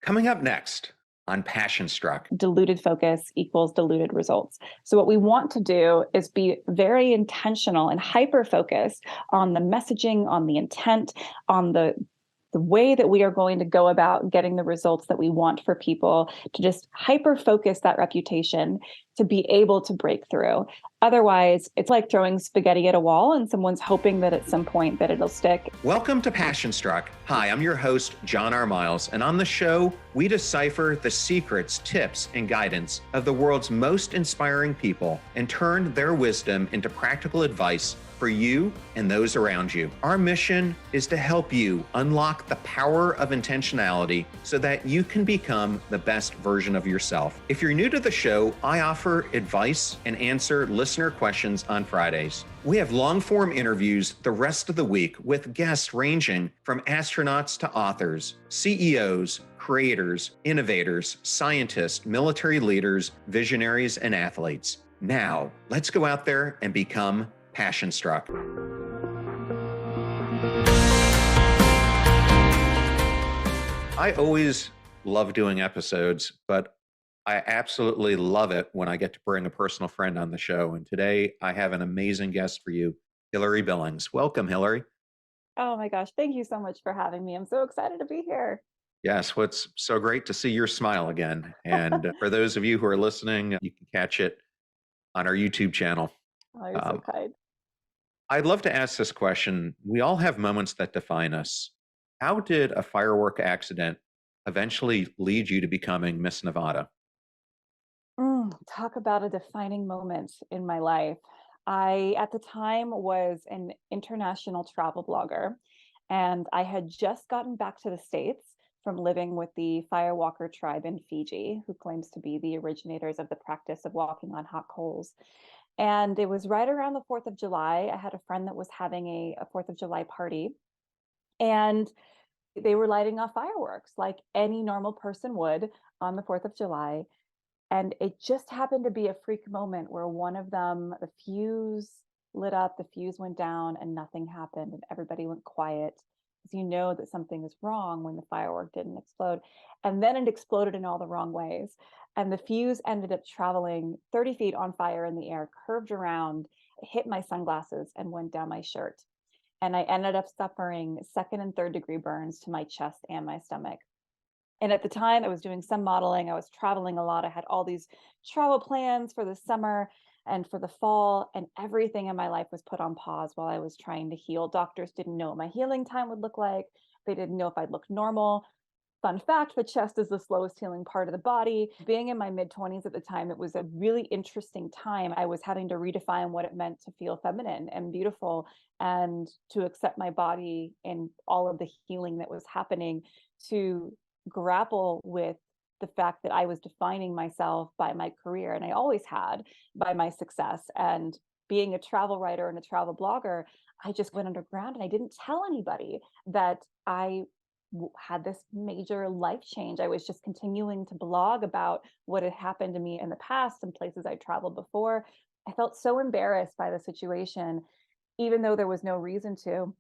Coming up next on Passion Struck. Diluted focus equals diluted results. So what we want to do is be very intentional and hyper focused on the messaging, on the intent, on the way that we are going to go about getting the results that we want for people, to just hyper focus that reputation to be able to break through. Otherwise, it's like throwing spaghetti at a wall and someone's hoping that at some point that it'll stick. Welcome to Passion Struck. Hi, I'm your host, John R. Miles, and on the show, we decipher the secrets, tips, and guidance of the world's most inspiring people and turn their wisdom into practical advice for you and those around you. Our mission is to help you unlock the power of intentionality so that you can become the best version of yourself. If you're new to the show, I offer advice and answer listener questions on Fridays. We have long-form interviews the rest of the week with guests ranging from astronauts to authors, CEOs, creators, innovators, scientists, military leaders, visionaries, and athletes. Now, let's go out there and become Passion Struck. I always love doing episodes, but I absolutely love it when I get to bring a personal friend on the show. And today I have an amazing guest for you, Hilary Billings. Welcome, Hilary. Oh my gosh, thank you so much for having me. I'm so excited to be here. Yes, what's so great to see your smile again. And for those of you who are listening, you can catch it on our YouTube channel. Oh, you're so kind. I'd love to ask this question. We all have moments that define us. How did a firework accident eventually lead you to becoming Miss Nevada? Talk about a defining moment in my life. I, at the time, was an international travel blogger, and I had just gotten back to the States from living with the Firewalker tribe in Fiji, who claims to be the originators of the practice of walking on hot coals. And it was right around the 4th of July. I had a friend that was having a 4th of July party, and they were lighting off fireworks like any normal person would on the 4th of July. And it just happened to be a freak moment where one of them, the fuse lit up, the fuse went down, and nothing happened, and everybody went quiet. Because you know that something is wrong when the firework didn't explode. And then it exploded in all the wrong ways. And the fuse ended up traveling 30 feet on fire in the air, curved around, hit my sunglasses, and went down my shirt. And I ended up suffering second and third degree burns to my chest and my stomach. And at the time, I was doing some modeling. I was traveling a lot. I had all these travel plans for the summer and for the fall, and everything in my life was put on pause while I was trying to heal. Doctors didn't know what my healing time would look like. They didn't know if I'd look normal. Fun fact, the chest is the slowest healing part of the body. Being in my mid-20s at the time, it was a really interesting time. I was having to redefine what it meant to feel feminine and beautiful and to accept my body and all of the healing that was happening, to grapple with the fact that I was defining myself by my career, and I always had, by my success. And being a travel writer and a travel blogger, I just went underground and I didn't tell anybody that I had this major life change. I was just continuing to blog about what had happened to me in the past and places I traveled before. I felt so embarrassed by the situation, even though there was no reason to.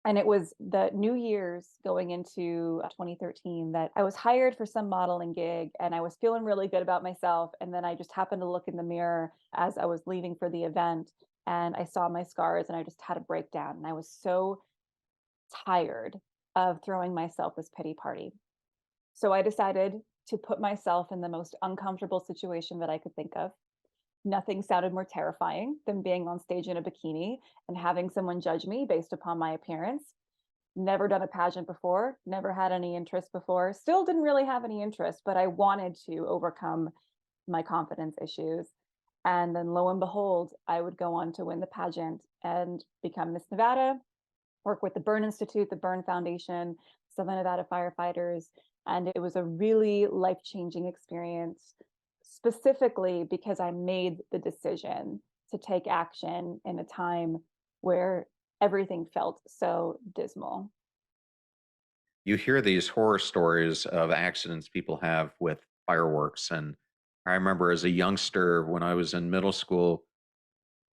And it was the New Year's going into 2013 that I was hired for some modeling gig, and I was feeling really good about myself. And then I just happened to look in the mirror as I was leaving for the event, and I saw my scars, and I just had a breakdown. And I was so tired of throwing myself this pity party. So I decided to put myself in the most uncomfortable situation that I could think of. Nothing sounded more terrifying than being on stage in a bikini and having someone judge me based upon my appearance. Never done a pageant before, never had any interest before, still didn't really have any interest, but I wanted to overcome my confidence issues. And then lo and behold, I would go on to win the pageant and become Miss Nevada, work with the Burn Institute, the Burn Foundation, Southern Nevada firefighters. And it was a really life-changing experience, specifically because I made the decision to take action in a time where everything felt so dismal. You hear these horror stories of accidents people have with fireworks. And I remember as a youngster, when I was in middle school,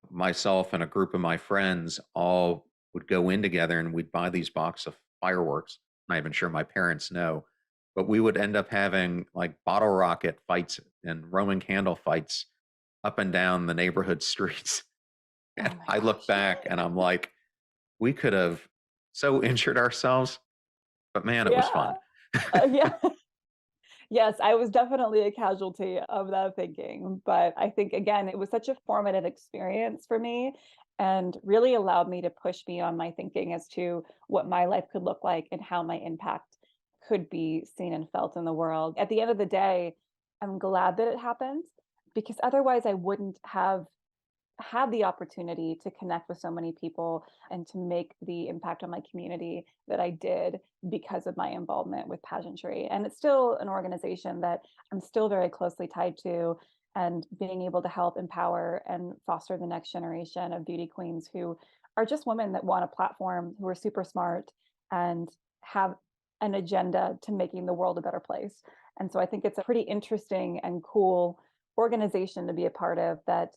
myself and a group of my friends all would go in together and we'd buy these boxes of fireworks. I'm not even sure my parents know. but we would end up having like bottle rocket fights and Roman candle fights up and down the neighborhood streets. Oh And my I look gosh. back and I'm like, we could have so injured ourselves, but man, it was fun. Yeah. Yeah. Yes, I was definitely a casualty of that thinking, but I think again, it was such a formative experience for me and really allowed me to push me on my thinking as to what my life could look like and how my impact could be seen and felt in the world. At the end of the day, I'm glad that it happened because otherwise I wouldn't have had the opportunity to connect with so many people and to make the impact on my community that I did because of my involvement with pageantry. And it's still an organization that I'm still very closely tied to, and being able to help empower and foster the next generation of beauty queens who are just women that want a platform, who are super smart and have an agenda to making the world a better place. And so I think it's a pretty interesting and cool organization to be a part of that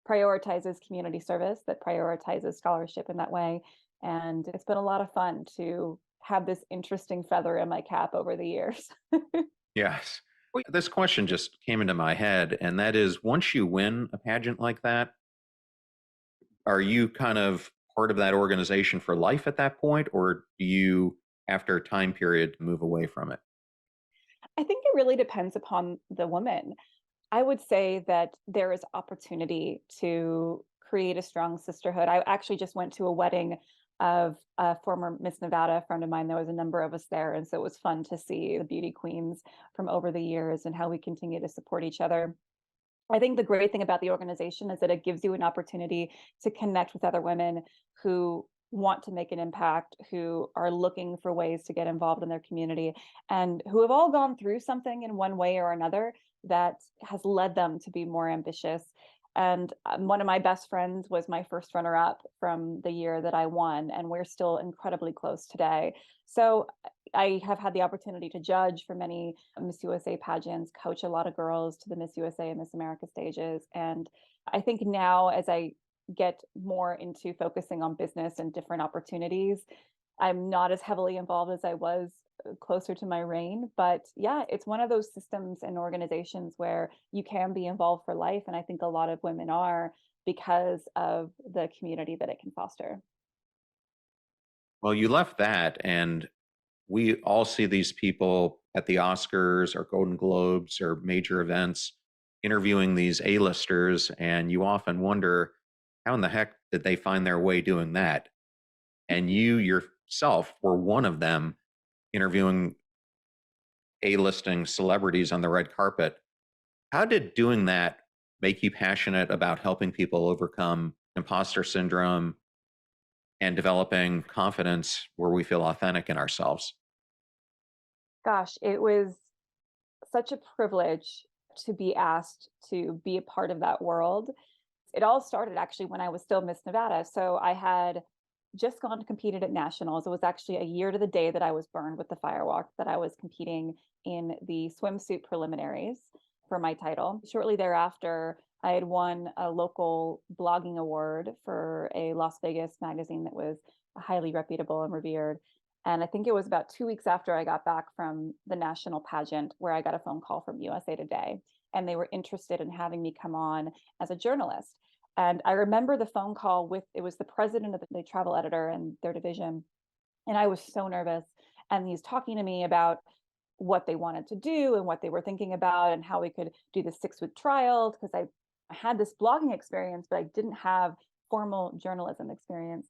prioritizes community service, that prioritizes scholarship in that way. And it's been a lot of fun to have this interesting feather in my cap over the years. Yes. Well, this question just came into my head, and that is once you win a pageant like that, are you kind of part of that organization for life at that point, or do you, after a time period, move away from it? I think it really depends upon the woman. I would say that there is opportunity to create a strong sisterhood. I actually just went to a wedding of a former Miss Nevada friend of mine. There was a number of us there. And so it was fun to see the beauty queens from over the years and how we continue to support each other. I think the great thing about the organization is that it gives you an opportunity to connect with other women who want to make an impact, who are looking for ways to get involved in their community, and who have all gone through something in one way or another that has led them to be more ambitious. And one of my best friends was my first runner up from the year that I won, and we're still incredibly close today. So I have had the opportunity to judge for many Miss USA pageants, coach a lot of girls to the Miss USA and Miss America stages. And I think now, as I get more into focusing on business and different opportunities, I'm not as heavily involved as I was closer to my reign. But yeah, it's one of those systems and organizations where you can be involved for life. And I think a lot of women are because of the community that it can foster. Well, you left that, and we all see these people at the Oscars or Golden Globes or major events interviewing these A-listers, and you often wonder how in the heck did they find their way doing that? And you yourself were one of them interviewing A-listing celebrities on the red carpet. How did doing that make you passionate about helping people overcome imposter syndrome and developing confidence where we feel authentic in ourselves? Gosh, it was such a privilege to be asked to be a part of that world. It all started actually when I was still Miss Nevada. So I had just gone to competed at nationals. It was actually a year to the day that I was burned with the firewalk that I was competing in the swimsuit preliminaries for my title. Shortly thereafter, I had won a local blogging award for a Las Vegas magazine that was highly reputable and revered. And I think it was about 2 weeks after I got back from the national pageant where I got a phone call from USA Today. And they were interested in having me come on as a journalist. And I remember the phone call with, it was the president of the travel editor and their division. And I was so nervous. And he's talking to me about what they wanted to do and what they were thinking about and how we could do the 6-week trial because I had this blogging experience, but I didn't have formal journalism experience.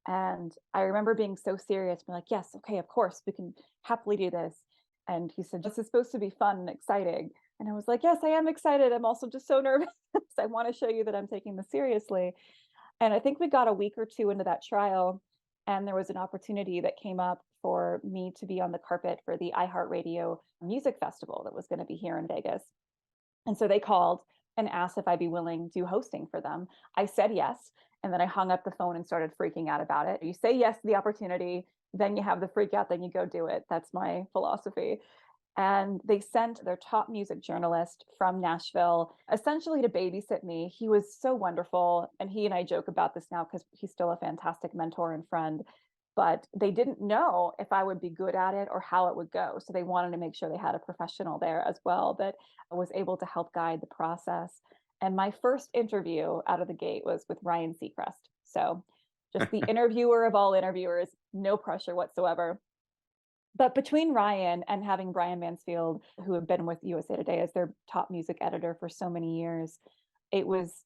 And I remember being so serious, being like, yes, okay, of course, we can happily do this. And he said, this is supposed to be fun and exciting. And I was like, yes, I am excited. I'm also just so nervous. I want to show you that I'm taking this seriously. And I think we got a week or two into that trial, and there was an opportunity that came up for me to be on the carpet for the iHeartRadio Music Festival that was going to be here in Vegas. And so they called and asked if I'd be willing to do hosting for them. I said yes. And then I hung up the phone and started freaking out about it. You say yes to the opportunity, then you have the freak out, then you go do it. That's my philosophy. And they sent their top music journalist from Nashville essentially to babysit me. He was so wonderful. And he and I joke about this now because he's still a fantastic mentor and friend. but they didn't know if I would be good at it or how it would go. So they wanted to make sure they had a professional there as well that was able to help guide the process. And my first interview out of the gate was with Ryan Seacrest. So just the interviewer of all interviewers, no pressure whatsoever. But between Ryan and having Brian Mansfield, who had been with USA Today as their top music editor for so many years, it was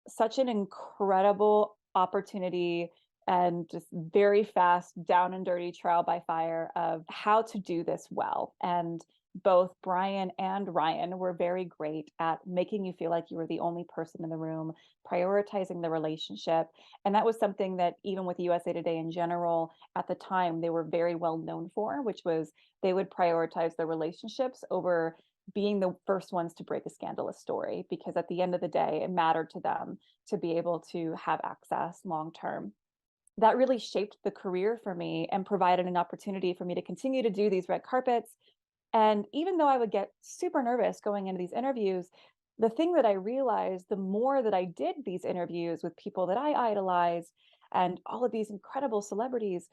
such an incredible opportunity and just very fast, down and dirty trial by fire of how to do this well. And both Brian and Ryan were very great at making you feel like you were the only person in the room, prioritizing the relationship. And that was something that even with USA Today in general, at the time, they were very well known for, which was they would prioritize the relationships over being the first ones to break a scandalous story, because at the end of the day, it mattered to them to be able to have access long term. That really shaped the career for me and provided an opportunity for me to continue to do these red carpets. And even though I would get super nervous going into these interviews, the thing that I realized the more that I did these interviews with people that I idolized and all of these incredible celebrities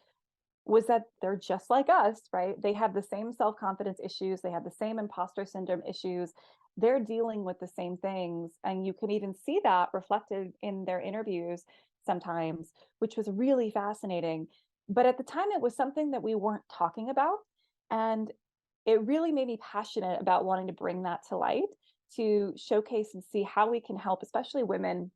was that they're just like us, right? They have the same self-confidence issues, they have the same imposter syndrome issues. They're dealing with the same things. And you can even see that reflected in their interviews sometimes, which was really fascinating. But at the time, it was something that we weren't talking about. And it really made me passionate about wanting to bring that to light, to showcase and see how we can help, especially women,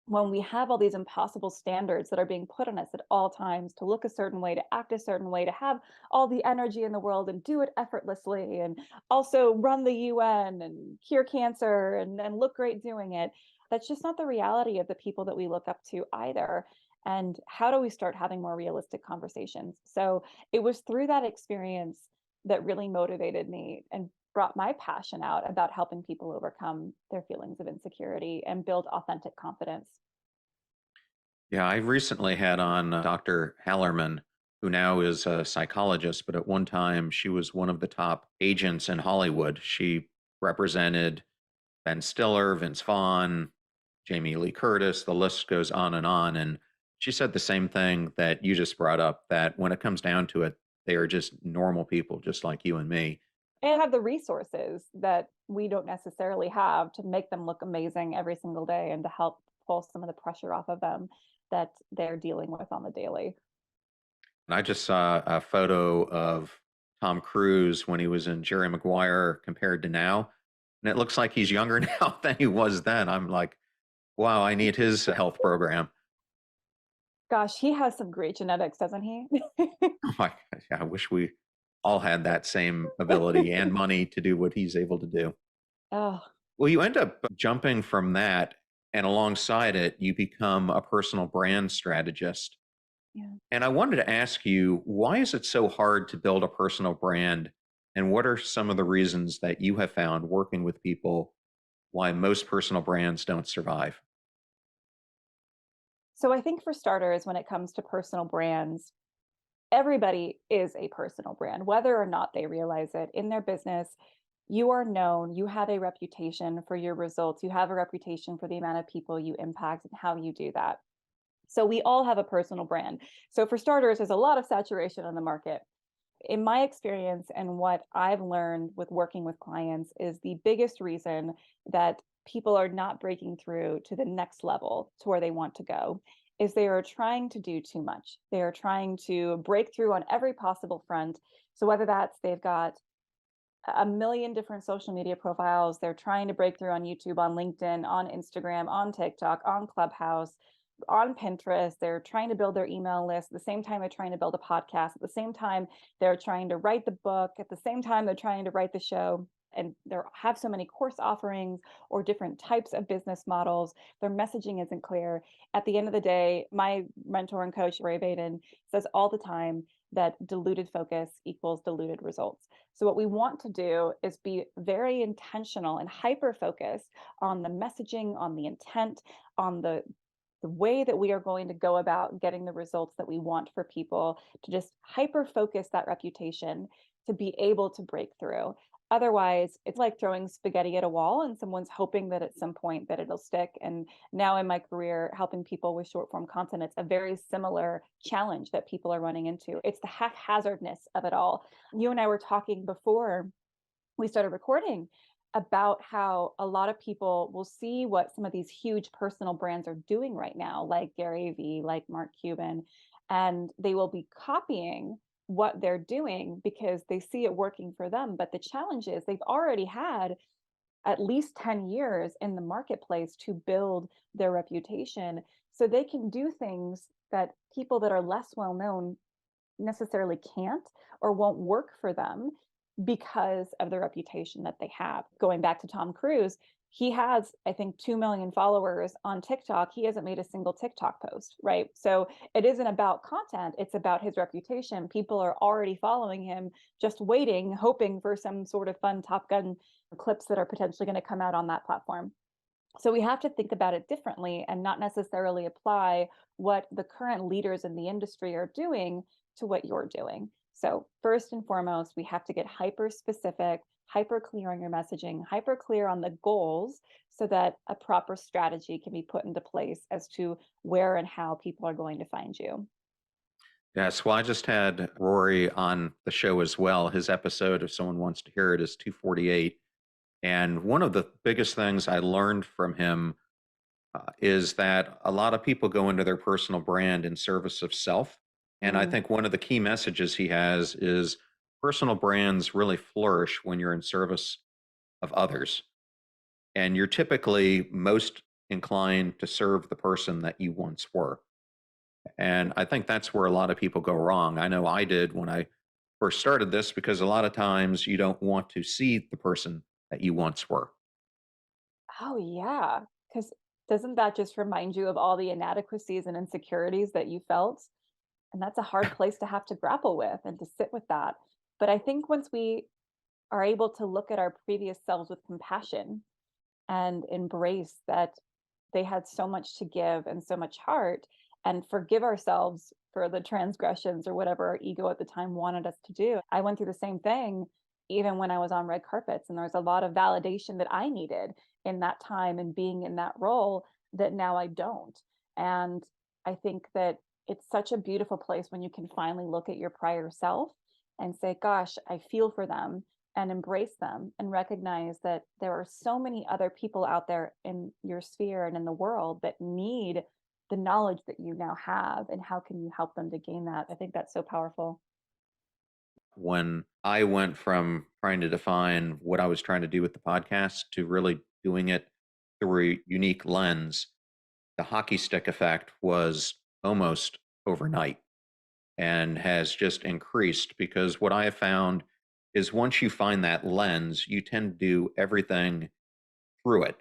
when we have all these impossible standards that are being put on us at all times to look a certain way, to act a certain way, to have all the energy in the world and do it effortlessly, and also run the UN and cure cancer and look great doing it. That's just not the reality of the people that we look up to either. And how do we start having more realistic conversations? So it was through that experience that really motivated me and brought my passion out about helping people overcome their feelings of insecurity and build authentic confidence. Yeah, I recently had on Dr. Hallerman, who now is a psychologist, but at one time she was one of the top agents in Hollywood. She represented Ben Stiller, Vince Vaughn, Jamie Lee Curtis, the list goes on and on. And she said the same thing that you just brought up, that when it comes down to it, they are just normal people, just like you and me. And have the resources that we don't necessarily have to make them look amazing every single day and to help pull some of the pressure off of them that they're dealing with on the daily. And I just saw a photo of Tom Cruise when he was in Jerry Maguire compared to now. And it looks like he's younger now than he was then. I'm like, wow, I need his health program. Gosh, he has some great genetics, doesn't he? Oh my gosh, I wish we all had that same ability and money to do what he's able to do. Oh, Well, you end up jumping from that, and alongside it, you become a personal brand strategist. yeah. And I wanted to ask you, why is it so hard to build a personal brand? And what are some of the reasons that you have found working with people why most personal brands don't survive? So I think for starters, when it comes to personal brands, everybody is a personal brand, whether or not they realize it in their business. You are known, you have a reputation for your results, you have a reputation for the amount of people you impact and how you do that. So we all have a personal brand. So for starters, there's a lot of saturation on the market. In my experience and what I've learned with working with clients is the biggest reason that people are not breaking through to the next level to where they want to go is they are trying to do too much. They are trying to break through on every possible front. So whether that's they've got a million different social media profiles, they're trying to break through on YouTube, on LinkedIn, on Instagram, on TikTok, on Clubhouse, on Pinterest. They're trying to build their email list. At the same time, they're trying to build a podcast. At the same time, they're trying to write the book. At the same time, they're trying to write the show. And they have so many course offerings or different types of business models. Their messaging isn't clear. At the end of the day, my mentor and coach, Ray Baden, says all the time that diluted focus equals diluted results. So what we want to do is be very intentional and hyper focused on the messaging, on the intent, on the way that we are going to go about getting the results that we want for people, to just hyper focus that reputation to be able to break through. Otherwise, it's like throwing spaghetti at a wall and someone's hoping that at some point that it'll stick. And now in my career, helping people with short form content, it's a very similar challenge that people are running into. It's the haphazardness of it all. You and I were talking before we started recording about how a lot of people will see what some of these huge personal brands are doing right now, like Gary Vee, like Mark Cuban, and they will be copying what they're doing because they see it working for them. But the challenge is they've already had at least 10 years in the marketplace to build their reputation. So they can do things that people that are less well known necessarily can't or won't work for them because of the reputation that they have. Going back to Tom Cruise, he has, I think, 2 million followers on TikTok. He hasn't made a single TikTok post, right? So it isn't about content, it's about his reputation. People are already following him, just waiting, hoping for some sort of fun Top Gun clips that are potentially going to come out on that platform. So we have to think about it differently and not necessarily apply what the current leaders in the industry are doing to what you're doing. So first and foremost, we have to get hyper specific, hyper clear on your messaging, hyper clear on the goals so that a proper strategy can be put into place as to where and how people are going to find you. Yes, well, I just had Rory on the show as well. His episode, if someone wants to hear it, is 248. And one of the biggest things I learned from him is that a lot of people go into their personal brand in service of self. And I Mm, think one of the key messages he has is personal brands really flourish when you're in service of others. And you're typically most inclined to serve the person that you once were. And I think that's where a lot of people go wrong. I know I did when I first started this because a lot of times you don't want to see the person that you once were. oh, yeah. Because doesn't that just remind you of all the inadequacies and insecurities that you felt? And that's a hard place to have to grapple with and to sit with that. But I think once we are able to look at our previous selves with compassion and embrace that they had so much to give and so much heart and forgive ourselves for the transgressions or whatever our ego at the time wanted us to do. I went through the same thing even when I was on red carpets, and there was a lot of validation that I needed in that time and being in that role that now I don't. And I think that it's such a beautiful place when you can finally look at your prior self and say, gosh, I feel for them and embrace them and recognize that there are so many other people out there in your sphere and in the world that need the knowledge that you now have, and how can you help them to gain that? I think that's so powerful. When I went from trying to define what I was trying to do with the podcast to really doing it through a unique lens, the hockey stick effect was almost overnight and has just increased because what I have found is once you find that lens, you tend to do everything through it,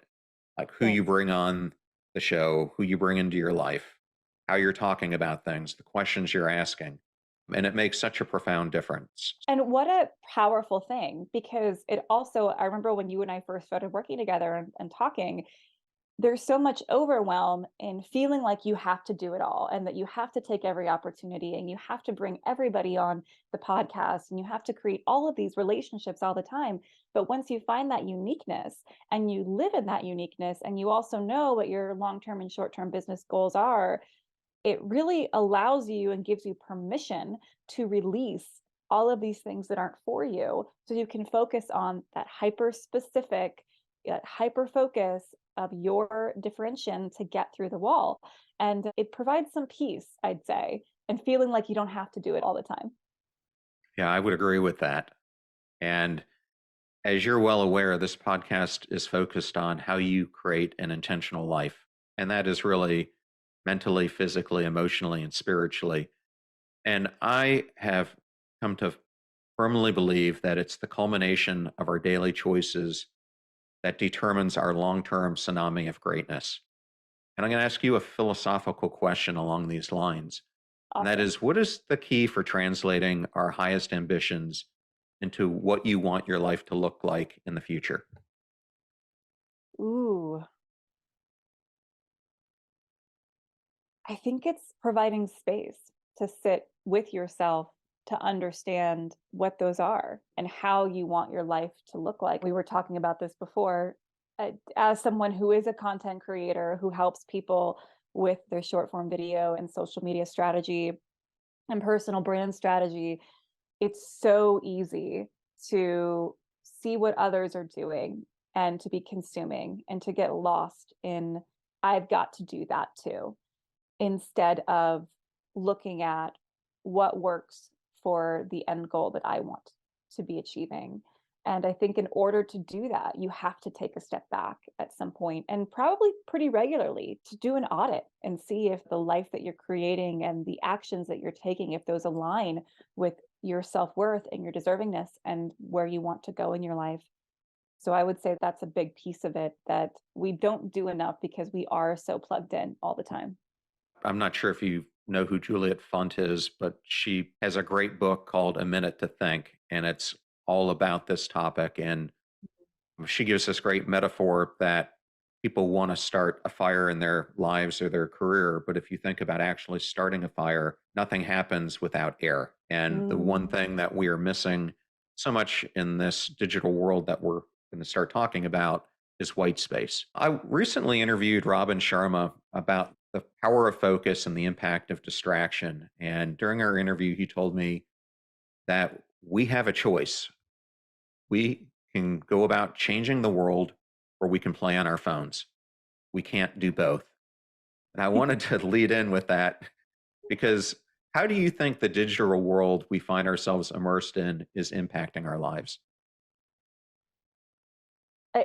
like who Yes. you bring on the show, who you bring into your life, how you're talking about things, the questions you're asking. And it makes such a profound difference. And what a powerful thing, because it also, I remember when you and I first started working together and talking, there's so much overwhelm in feeling like you have to do it all and that you have to take every opportunity and you have to bring everybody on the podcast and you have to create all of these relationships all the time. But once you find that uniqueness and you live in that uniqueness and you also know what your long-term and short-term business goals are, it really allows you and gives you permission to release all of these things that aren't for you so you can focus on that hyper specific, that hyper focus of your differentiation to get through the wall. And it provides some peace, I'd say, and feeling like you don't have to do it all the time. Yeah, I would agree with that. And as you're well aware, this podcast is focused on how you create an intentional life. And that is really mentally, physically, emotionally, and spiritually. And I have come to firmly believe that it's the culmination of our daily choices that determines our long term tsunami of greatness. And I'm going to ask you a philosophical question along these lines. And that Awesome. is, what is the key for translating our highest ambitions into what you want your life to look like in the future? Ooh, I think it's providing space to sit with yourself to understand what those are and how you want your life to look like. We were talking about this before. As someone who is a content creator who helps people with their short form video and social media strategy and personal brand strategy, it's so easy to see what others are doing and to be consuming and to get lost in, I've got to do that too, instead of looking at what works for the end goal that I want to be achieving. And I think in order to do that, you have to take a step back at some point and probably pretty regularly to do an audit and see if the life that you're creating and the actions that you're taking, if those align with your self-worth and your deservingness and where you want to go in your life. So I would say that's a big piece of it that we don't do enough because we are so plugged in all the time. I'm not sure if you know who Juliet Funt is, but she has a great book called A Minute to Think, and it's all about this topic. And she gives this great metaphor that people want to start a fire in their lives or their career. But if you think about actually starting a fire, nothing happens without air. And the one Mm. thing that we are missing so much in this digital world that we're going to start talking about is white space. I recently interviewed Robin Sharma about the power of focus and the impact of distraction. And during our interview, he told me that we have a choice. We can go about changing the world or we can play on our phones. We can't do both. And I wanted to lead in with that because how do you think the digital world we find ourselves immersed in is impacting our lives?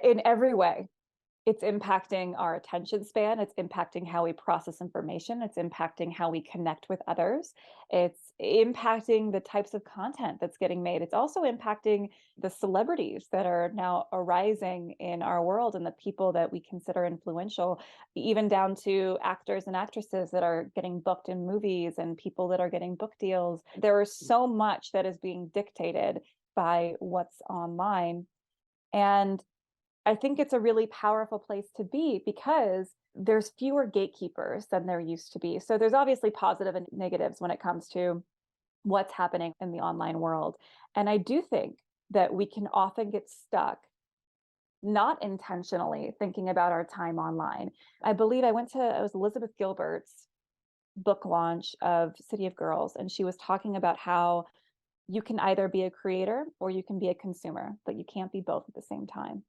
In every way. It's impacting our attention span. It's impacting how we process information. It's impacting how we connect with others. It's impacting the types of content that's getting made. It's also impacting the celebrities that are now arising in our world and the people that we consider influential, even down to actors and actresses that are getting booked in movies and people that are getting book deals. There is so much that is being dictated by what's online. And I think it's a really powerful place to be because there's fewer gatekeepers than there used to be. So there's obviously positive and negatives when it comes to what's happening in the online world. And I do think that we can often get stuck not intentionally thinking about our time online. I believe it was Elizabeth Gilbert's book launch of City of Girls, and she was talking about how you can either be a creator or you can be a consumer, but you can't be both at the same time.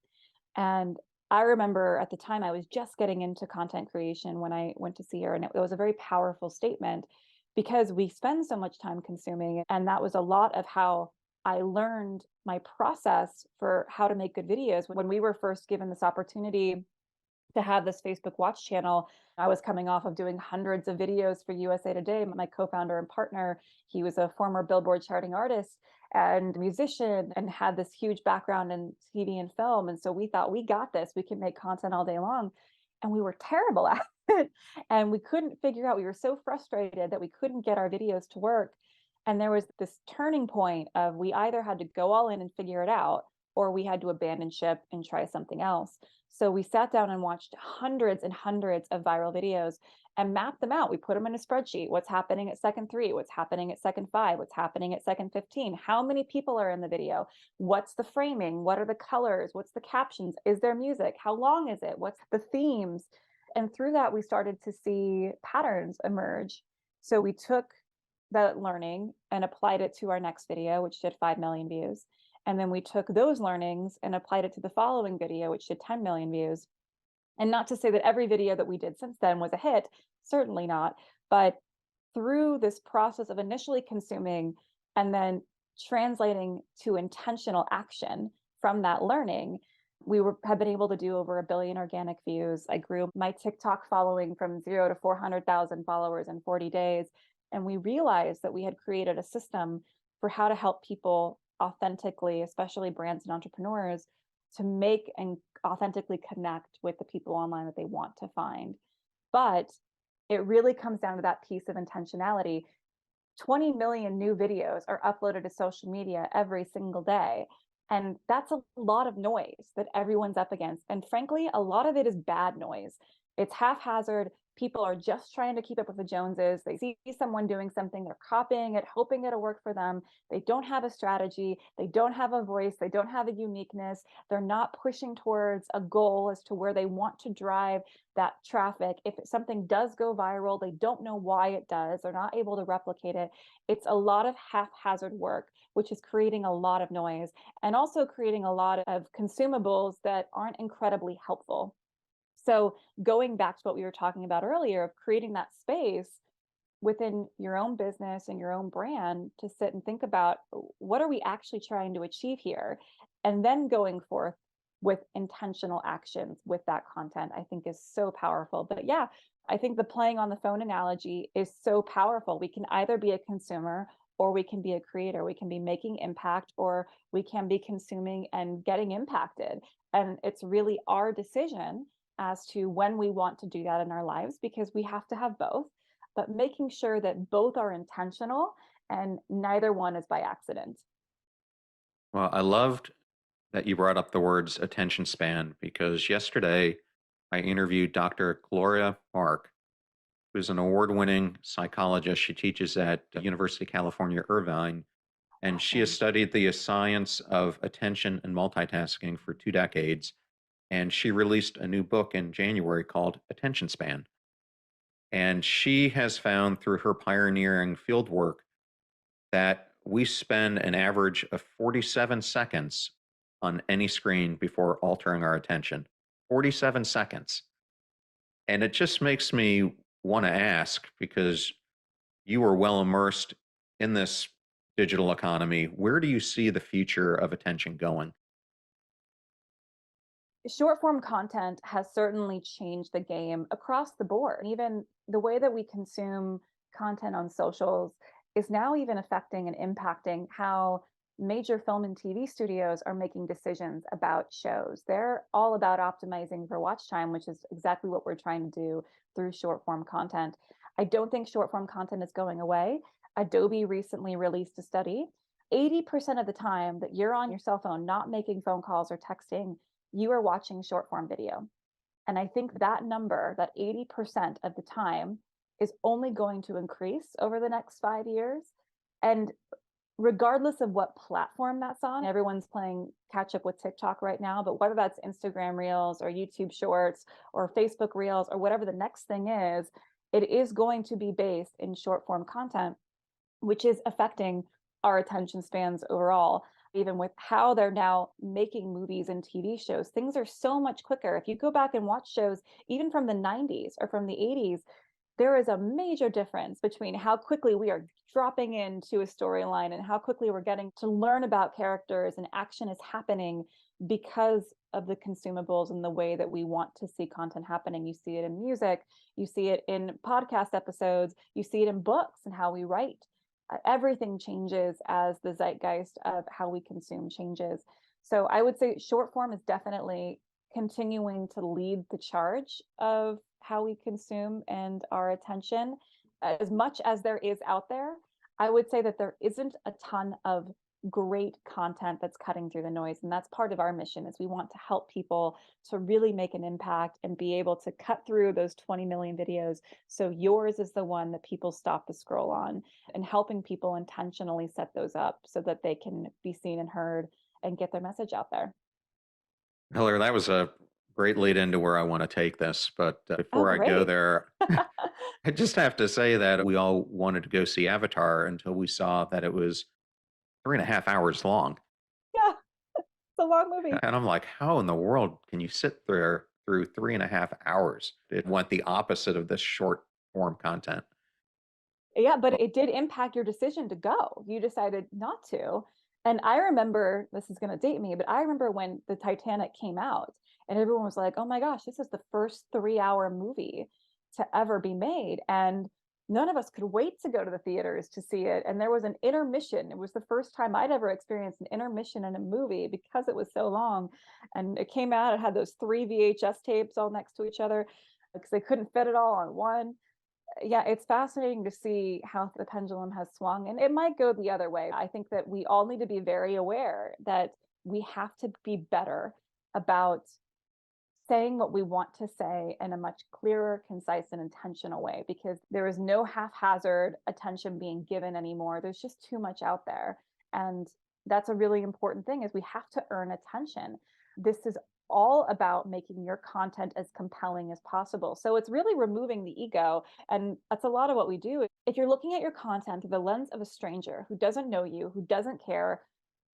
And I remember at the time I was just getting into content creation when I went to see her, and it was a very powerful statement because we spend so much time consuming. And that was a lot of how I learned my process for how to make good videos. When we were first given this opportunity to have this Facebook Watch channel, I was coming off of doing hundreds of videos for USA Today. My co-founder and partner, he was a former Billboard charting artist and musician and had this huge background in TV and film. And so we thought, we got this, we can make content all day long. And we were terrible at it. And we couldn't figure out, we were so frustrated that we couldn't get our videos to work. And there was this turning point of we either had to go all in and figure it out, or we had to abandon ship and try something else. So we sat down and watched hundreds and hundreds of viral videos and mapped them out. We put them in a spreadsheet. What's happening at second 3? What's happening at second 5? What's happening at second 15? How many people are in the video? What's the framing? What are the colors? What's the captions? Is there music? How long is it? What's the themes? And through that, we started to see patterns emerge. So we took that learning and applied it to our next video, which did 5 million views. And then we took those learnings and applied it to the following video, which did 10 million views. And not to say that every video that we did since then was a hit, certainly not. But through this process of initially consuming and then translating to intentional action from that learning, have been able to do over 1 billion organic views. I grew my TikTok following from 0 to 400,000 followers in 40 days. And we realized that we had created a system for how to help people authentically, especially brands and entrepreneurs, to make and authentically connect with the people online that they want to find. But it really comes down to that piece of intentionality. 20 million new videos are uploaded to social media every single day. And that's a lot of noise that everyone's up against. And frankly, a lot of it is bad noise. It's haphazard, People are just trying to keep up with the Joneses. They see someone doing something, they're copying it, hoping it'll work for them. They don't have a strategy, they don't have a voice, they don't have a uniqueness. They're not pushing towards a goal as to where they want to drive that traffic. If something does go viral, they don't know why it does. They're not able to replicate it. It's a lot of haphazard work, which is creating a lot of noise and also creating a lot of consumables that aren't incredibly helpful. So going back to what we were talking about earlier of creating that space within your own business and your own brand to sit and think about what are we actually trying to achieve here, and then going forth with intentional actions with that content, I think is so powerful. But yeah, I think the playing on the phone analogy is so powerful. We can either be a consumer or we can be a creator. We can be making impact or we can be consuming and getting impacted. And it's really our decision as to when we want to do that in our lives, because we have to have both, but making sure that both are intentional and neither one is by accident. Well, I loved that you brought up the words attention span because yesterday I interviewed Dr. Gloria Mark, who's an award-winning psychologist. She teaches at University of California, Irvine, and she has Awesome. studied the science of attention and multitasking for 2 decades. And she released a new book in January called Attention Span. And she has found through her pioneering field work that we spend an average of 47 seconds on any screen before altering our attention. 47 seconds. And it just makes me want to ask, because you are well immersed in this digital economy, where do you see the future of attention going? Short form content has certainly changed the game across the board. Even the way that we consume content on socials is now even affecting and impacting how major film and TV studios are making decisions about shows. They're all about optimizing for watch time, which is exactly what we're trying to do through short form content. I don't think short form content is going away. Adobe recently released a study. 80% of the time that you're on your cell phone, not making phone calls or texting, you are watching short form video. And I think that number, that 80% of the time, is only going to increase over the next 5 years. And regardless of what platform that's on, everyone's playing catch up with TikTok right now, but whether that's Instagram Reels or YouTube Shorts or Facebook Reels or whatever the next thing is, it is going to be based in short form content, which is affecting our attention spans overall. Even with how they're now making movies and TV shows, things are so much quicker. If you go back and watch shows, even from the 90s or from the 80s, there is a major difference between how quickly we are dropping into a storyline and how quickly we're getting to learn about characters and action is happening because of the consumables and the way that we want to see content happening. You see it in music, you see it in podcast episodes, you see it in books and how we write. Everything changes as the zeitgeist of how we consume changes. So I would say short form is definitely continuing to lead the charge of how we consume and our attention. As much as there is out there, I would say that there isn't a ton of great content that's cutting through the noise. And that's part of our mission, is we want to help people to really make an impact and be able to cut through those 20 million videos. So yours is the one that people stop the scroll on, and helping people intentionally set those up so that they can be seen and heard and get their message out there. Hilary, that was a great lead into where I want to take this. But Oh, before I go great. there, I just have to say that we all wanted to go see Avatar until we saw that it was 3.5 hours long. Yeah, it's a long movie. And I'm like, how in the world can you sit there through 3.5 hours? It went the opposite of this short form content. Yeah, but Well, it did impact your decision to go. You decided not to. And I remember, this is going to date me, but I remember when the Titanic came out and everyone was like, oh my gosh, this is the first 3 hour movie to ever be made. And none of us could wait to go to the theaters to see it. And there was an intermission. It was the first time I'd ever experienced an intermission in a movie because it was so long. And it came out, it had those three VHS tapes all next to each other because they couldn't fit it all on one. Yeah, it's fascinating to see how the pendulum has swung, and it might go the other way. I think that we all need to be very aware that we have to be better about saying what we want to say in a much clearer, concise, and intentional way, because there is no haphazard attention being given anymore. There's just too much out there. And that's a really important thing, is we have to earn attention. This is all about making your content as compelling as possible. So it's really removing the ego. And that's a lot of what we do. If you're looking at your content through the lens of a stranger who doesn't know you, who doesn't care,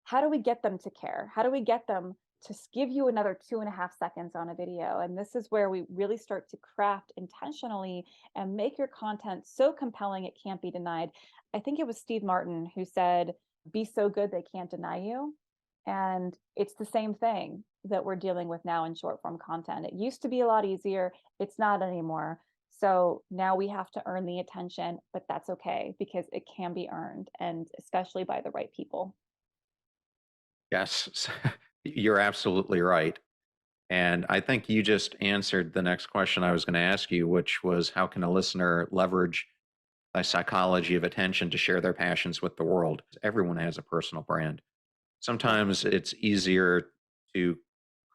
how do we get them to care? How do we get them to give you another 2.5 seconds on a video? And this is where we really start to craft intentionally and make your content so compelling it can't be denied. I think it was Steve Martin who said, be so good they can't deny you. And it's the same thing that we're dealing with now in short form content. It used to be a lot easier, it's not anymore. So now we have to earn the attention, but that's okay because it can be earned, and especially by the right people. Yes, you're absolutely right. And I think you just answered the next question I was going to ask you, which was how can a listener leverage the psychology of attention to share their passions with the world? Everyone has a personal brand. Yeah. Sometimes it's easier to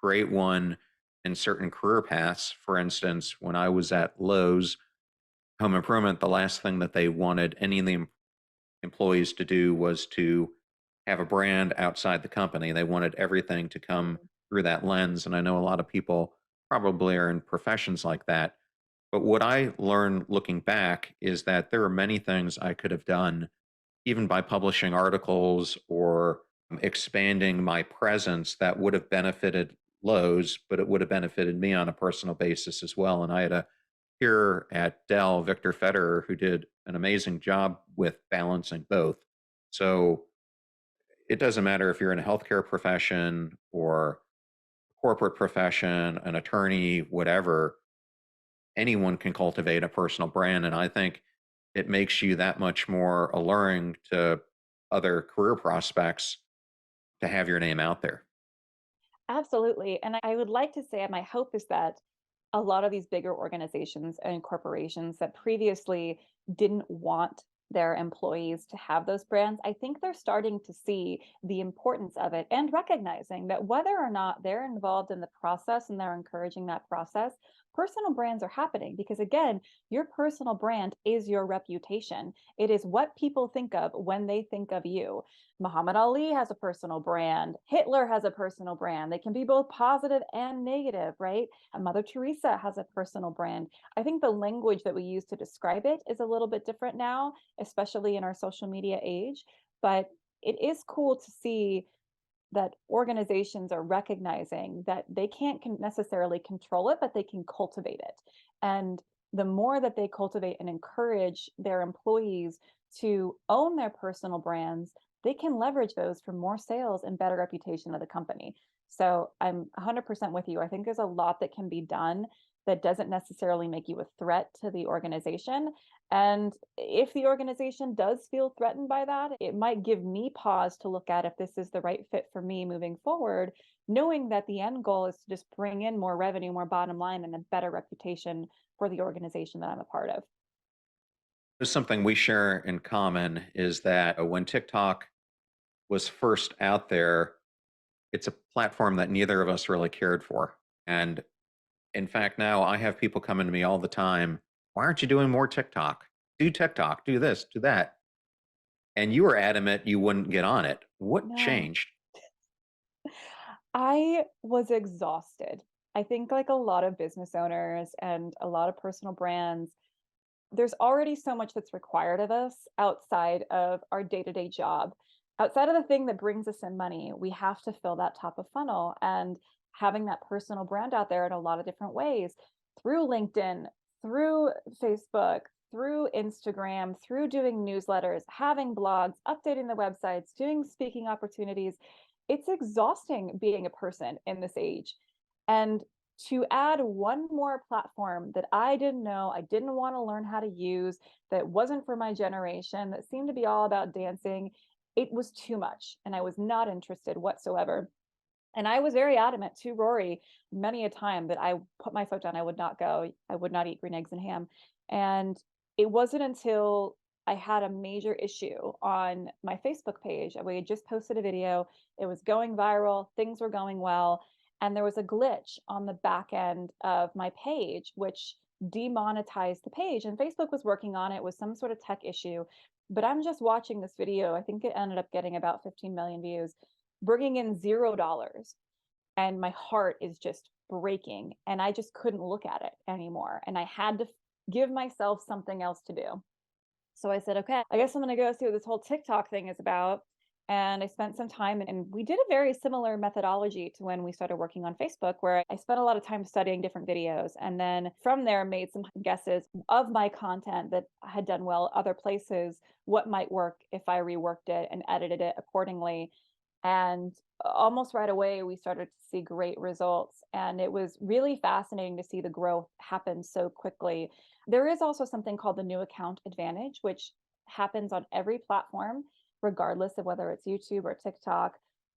create one in certain career paths. For instance, when I was at Lowe's Home Improvement, the last thing that they wanted any of the employees to do was to have a brand outside the company. They wanted everything to come through that lens. And I know a lot of people probably are in professions like that. But what I learned looking back is that there are many things I could have done, even by publishing articles or expanding my presence, that would have benefited Lowe's, but it would have benefited me on a personal basis as well. And I had a peer at Dell, Victor Federer, who did an amazing job with balancing both. So it doesn't matter if you're in a healthcare profession or corporate profession, an attorney, whatever, anyone can cultivate a personal brand. And I think it makes you that much more alluring to other career prospects to have your name out there. Absolutely. And I would like to say, my hope is that a lot of these bigger organizations and corporations that previously didn't want their employees to have those brands, I think they're starting to see the importance of it and recognizing that whether or not they're involved in the process and they're encouraging that process, personal brands are happening because, again, your personal brand is your reputation. It is what people think of when they think of you. Muhammad Ali has a personal brand. Hitler has a personal brand. They can be both positive and negative, right? And Mother Teresa has a personal brand. I think the language that we use to describe it is a little bit different now, especially in our social media age. But it is cool to see that organizations are recognizing that they can't necessarily control it, but they can cultivate it. And the more that they cultivate and encourage their employees to own their personal brands, they can leverage those for more sales and better reputation of the company. So I'm 100% with you. I think there's a lot that can be done that doesn't necessarily make you a threat to the organization. And if the organization does feel threatened by that, it might give me pause to look at if this is the right fit for me moving forward, knowing that the end goal is to just bring in more revenue, more bottom line, and a better reputation for the organization that I'm a part of. There's something we share in common is that when TikTok was first out there, it's a platform that neither of us really cared for. And in fact, now I have people coming to me all the time. Why aren't you doing more TikTok? Do TikTok, do this, do that. And you were adamant you wouldn't get on it. What No, changed? I was exhausted. I think, like a lot of business owners and a lot of personal brands, there's already so much that's required of us outside of our day-to-day job. Outside of the thing that brings us in money, we have to fill that top of funnel, and having that personal brand out there in a lot of different ways, through LinkedIn, through Facebook, through Instagram, through doing newsletters, having blogs, updating the websites, doing speaking opportunities. It's exhausting being a person in this age. And to add one more platform that I didn't know, I didn't want to learn how to use, that wasn't for my generation, that seemed to be all about dancing, it was too much. And I was not interested whatsoever. And I was very adamant to Rory many a time that I put my foot down. I would not go. I would not eat green eggs and ham. And it wasn't until I had a major issue on my Facebook page. We had just posted a video. It was going viral. Things were going well. and there was a glitch on the back end of my page, which demonetized the page. And Facebook was working on it. It was some sort of tech issue. But I'm just watching this video. I think it ended up getting about 15 million views, bringing in $0. And my heart is just breaking. And I just couldn't look at it anymore. And I had to give myself something else to do. So I said, okay, I guess I'm going to go see what this whole TikTok thing is about. And I spent some time, and we did a very similar methodology to when we started working on Facebook, where I spent a lot of time studying different videos. And then from there, made some guesses of my content that I had done well other places, what might work if I reworked it and edited it accordingly. And almost right away, we started to see great results. And it was really fascinating to see the growth happen so quickly. There is also something called the new account advantage, which happens on every platform, regardless of whether it's YouTube or TikTok,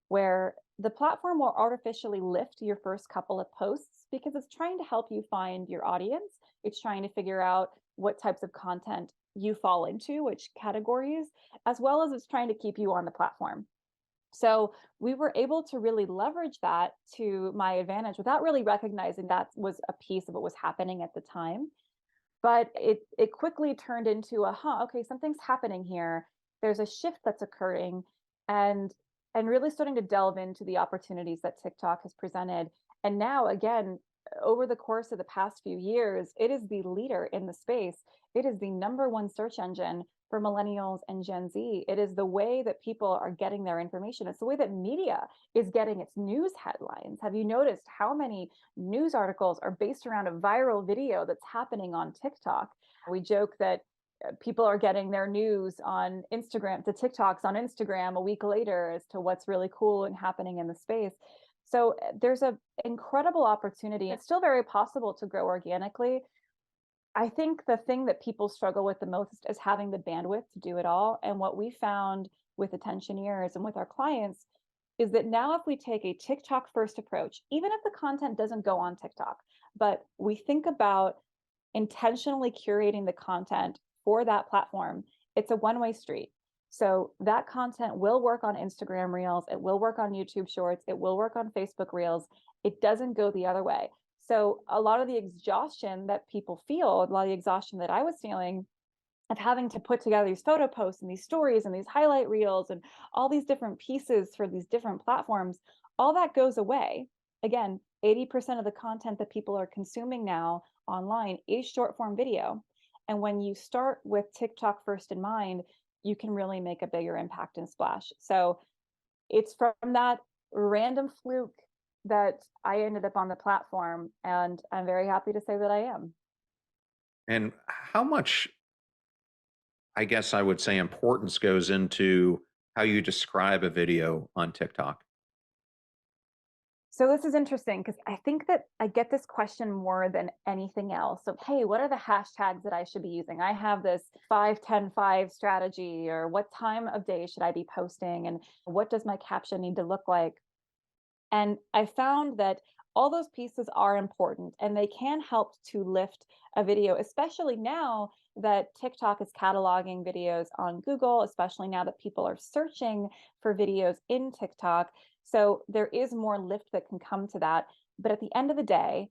where the platform will artificially lift your first couple of posts because it's trying to help you find your audience. It's trying to figure out what types of content you fall into, which categories, as well as it's trying to keep you on the platform. So we were able to really leverage that to my advantage without really recognizing that was a piece of what was happening at the time. But it quickly turned into okay, something's happening here. There's a shift that's occurring, and really starting to delve into the opportunities that TikTok has presented. And now again, over the course of the past few years, it is the leader in the space. It is the number one search engine for millennials and Gen Z. It is the way that people are getting their information. It's the way that media is getting its news headlines. Have you noticed how many news articles are based around a viral video that's happening on TikTok? We joke that people are getting their news on Instagram, the TikToks on Instagram a week later as to what's really cool and happening in the space. So there's an incredible opportunity. It's still very possible to grow organically. I think the thing that people struggle with the most is having the bandwidth to do it all. And what we found with Attentioneers and with our clients is that now if we take a TikTok first approach, even if the content doesn't go on TikTok, but we think about intentionally curating the content for that platform, it's a one-way street. So that content will work on Instagram Reels, it will work on YouTube Shorts, it will work on Facebook Reels. It doesn't go the other way. So a lot of the exhaustion that people feel, a lot of the exhaustion that I was feeling of having to put together these photo posts and these stories and these highlight reels and all these different pieces for these different platforms, all that goes away. Again, 80% of the content that people are consuming now online is short form video. And when you start with TikTok first in mind, you can really make a bigger impact and splash. So it's from that random fluke that I ended up on the platform, and I'm very happy to say that I am. And how much, I guess I would say, importance goes into how you describe a video on TikTok? So this is interesting because I think that I get this question more than anything else of, hey, what are the hashtags that I should be using? I have this 5-10-5 strategy, or what time of day should I be posting? And what does my caption need to look like? And I found that all those pieces are important and they can help to lift a video, especially now that TikTok is cataloging videos on Google, especially now that people are searching for videos in TikTok. So there is more lift that can come to that. But at the end of the day,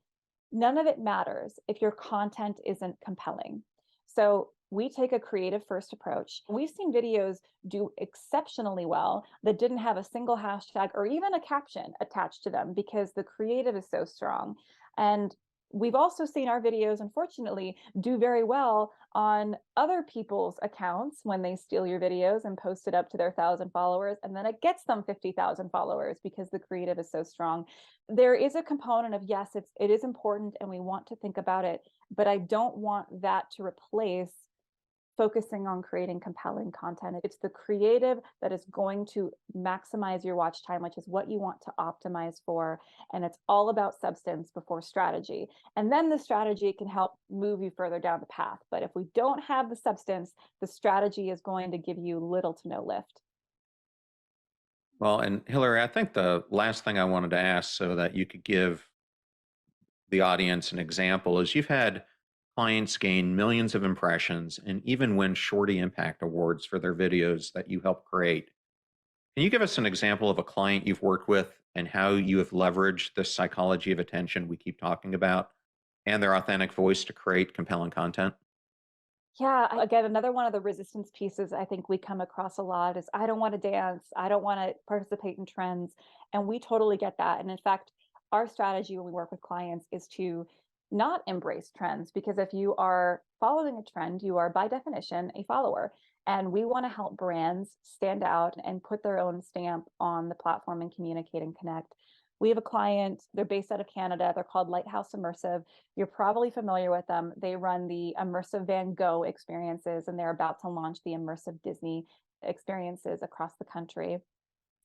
none of it matters if your content isn't compelling. So we take a creative first approach. We've seen videos do exceptionally well that didn't have a single hashtag or even a caption attached to them because the creative is so strong. And we've also seen our videos, unfortunately, do very well on other people's accounts when they steal your videos and post it up to their 1,000 followers, and then it gets them 50,000 followers because the creative is so strong. There is a component of, yes, it is important and we want to think about it, but I don't want that to replace focusing on creating compelling content. It's the creative that is going to maximize your watch time, which is what you want to optimize for. And it's all about substance before strategy. And then the strategy can help move you further down the path. But if we don't have the substance, the strategy is going to give you little to no lift. Well, and Hillary, I think the last thing I wanted to ask so that you could give the audience an example is you've had clients gain millions of impressions and even win Shorty Impact Awards for their videos that you help create. Can you give us an example of a client you've worked with and how you have leveraged the psychology of attention we keep talking about and their authentic voice to create compelling content? Yeah, again, another one of the resistance pieces I think we come across a lot is I don't want to dance, I don't want to participate in trends. And we totally get that. And in fact, our strategy when we work with clients is to not embrace trends, because if you are following a trend, you are by definition a follower. And we want to help brands stand out and put their own stamp on the platform and communicate and connect. We have a client, they're based out of Canada, they're called Lighthouse Immersive. You're probably familiar with them. They run the immersive Van Gogh experiences, and they're about to launch the immersive Disney experiences across the country.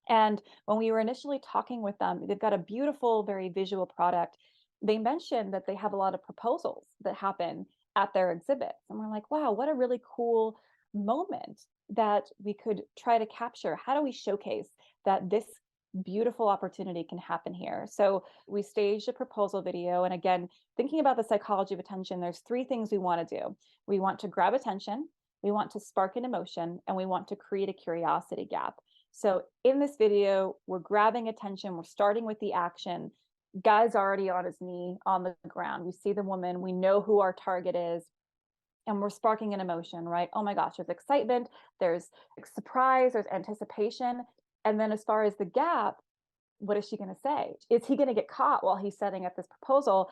And when we were initially talking with them, they've got a beautiful, very visual product. They mentioned that they have a lot of proposals that happen at their exhibits. And we're like, wow, what a really cool moment that we could try to capture. How do we showcase that this beautiful opportunity can happen here? So we staged a proposal video. And again, thinking about the psychology of attention, there's three things we want to do. We want to grab attention, we want to spark an emotion, and we want to create a curiosity gap. So in this video, we're grabbing attention, we're starting with the action. Guy's already on his knee on the ground. We see the woman, we know who our target is, and we're sparking an emotion, right? Oh my gosh, there's excitement, there's surprise, there's anticipation. And then as far as the gap, what is she going to say? Is he going to get caught while he's setting up this proposal?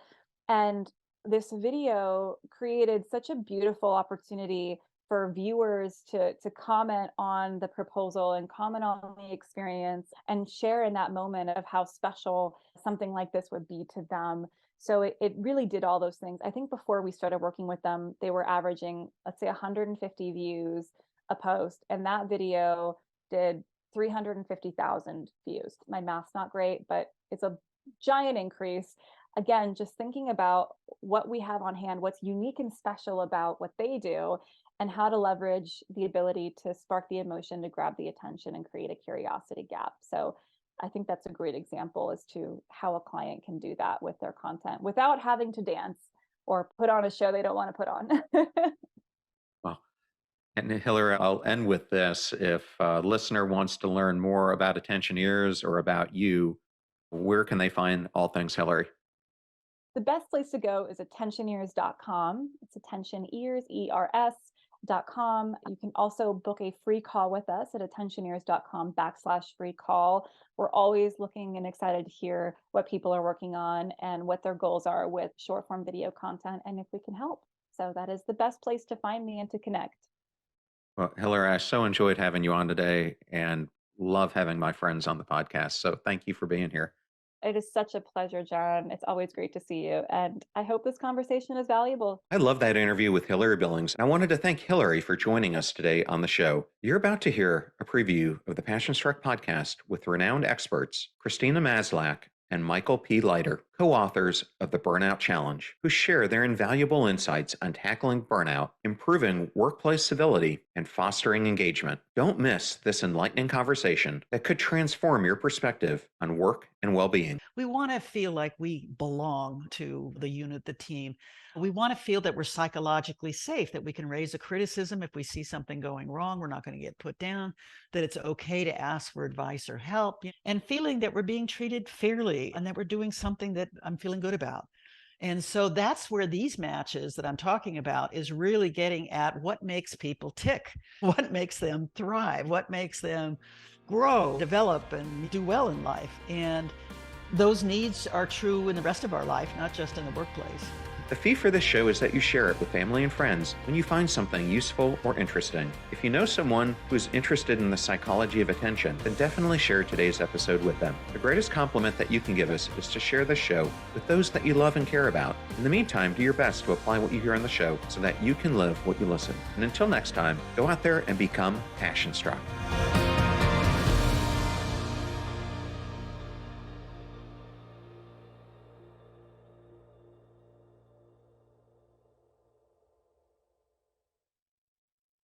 And this video created such a beautiful opportunity for viewers to comment on the proposal and comment on the experience and share in that moment of how special something like this would be to them. So it really did all those things. I think before we started working with them, they were averaging, let's say, 150 views a post, and that video did 350,000 views. My math's not great, but it's a giant increase. Again, just thinking about what we have on hand, what's unique and special about what they do, and how to leverage the ability to spark the emotion, to grab the attention and create a curiosity gap. So I think that's a great example as to how a client can do that with their content without having to dance or put on a show they don't want to put on. Well, and Hilary, I'll end with this. If a listener wants to learn more about Attention Ears or about you, where can they find all things Hilary? The best place to go is attentionears.com. It's attentionears, ERS.com. You can also book a free call with us at attentionears.com/free call. We're always looking and excited to hear what people are working on and what their goals are with short form video content and if we can help. So that is the best place to find me and to connect. Well, Hilary, I so enjoyed having you on today and love having my friends on the podcast. So thank you for being here. It is such a pleasure, John. It's always great to see you. And I hope this conversation is valuable. I love that interview with Hilary Billings. I wanted to thank Hilary for joining us today on the show. You're about to hear a preview of the Passion Struck podcast with renowned experts, Christina Maslach and Michael P. Leiter, co-authors of The Burnout Challenge, who share their invaluable insights on tackling burnout, improving workplace civility, and fostering engagement. Don't miss this enlightening conversation that could transform your perspective on work and well-being. We want to feel like we belong to the unit, the team. We want to feel that we're psychologically safe, that we can raise a criticism if we see something going wrong. We're not going to get put down, that it's okay to ask for advice or help, and feeling that we're being treated fairly and that we're doing something that I'm feeling good about. And so that's where these matches that I'm talking about is really getting at what makes people tick, what makes them thrive, what makes them grow, develop, and do well in life. And those needs are true in the rest of our life, not just in the workplace. The fee for this show is that you share it with family and friends when you find something useful or interesting. If you know someone who's interested in the psychology of attention, then definitely share today's episode with them. The greatest compliment that you can give us is to share this show with those that you love and care about. In the meantime, do your best to apply what you hear on the show so that you can live what you listen. And until next time, go out there and become passion struck.